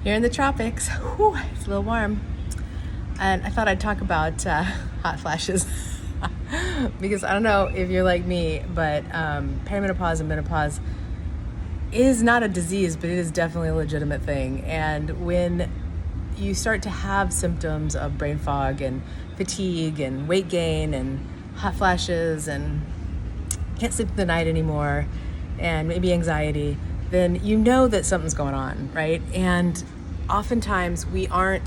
Here in the tropics. Whew, it's a little warm. And I thought I'd talk about hot flashes because I don't know if you're like me, but perimenopause and menopause is not a disease, but it is definitely a legitimate thing. And when you start to have symptoms of brain fog and fatigue and weight gain and hot flashes and can't sleep through the night anymore and maybe anxiety, then you know that something's going on, right? And oftentimes we're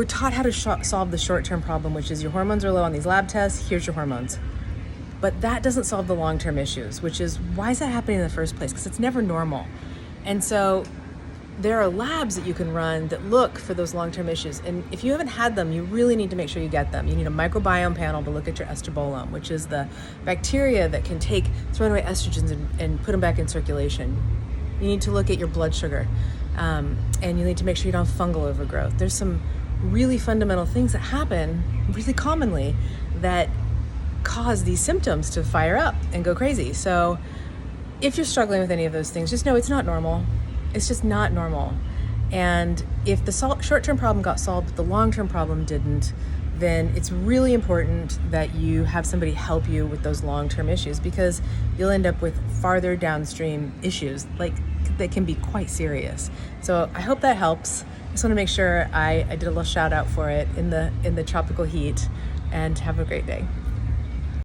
taught how to solve the short-term problem, which is your hormones are low on these lab tests, here's your hormones. But that doesn't solve the long-term issues, which is, why is that happening in the first place? Because it's never normal. And so there are labs that you can run that look for those long-term issues. And if you haven't had them, you really need to make sure you get them. You need a microbiome panel to look at your estrobolome, which is the bacteria that can take throw away estrogens and put them back in circulation. You need to look at your blood sugar. And you need to make sure you don't have fungal overgrowth. There's some really fundamental things that happen really commonly that cause these symptoms to fire up and go crazy. So if you're struggling with any of those things, just know it's not normal. It's just not normal. And if the short-term problem got solved, but the long-term problem didn't, then it's really important that you have somebody help you with those long-term issues, because you'll end up with farther downstream issues that can be quite serious. So I hope that helps. I just want to make sure I did a little shout out for it in the tropical heat, and have a great day.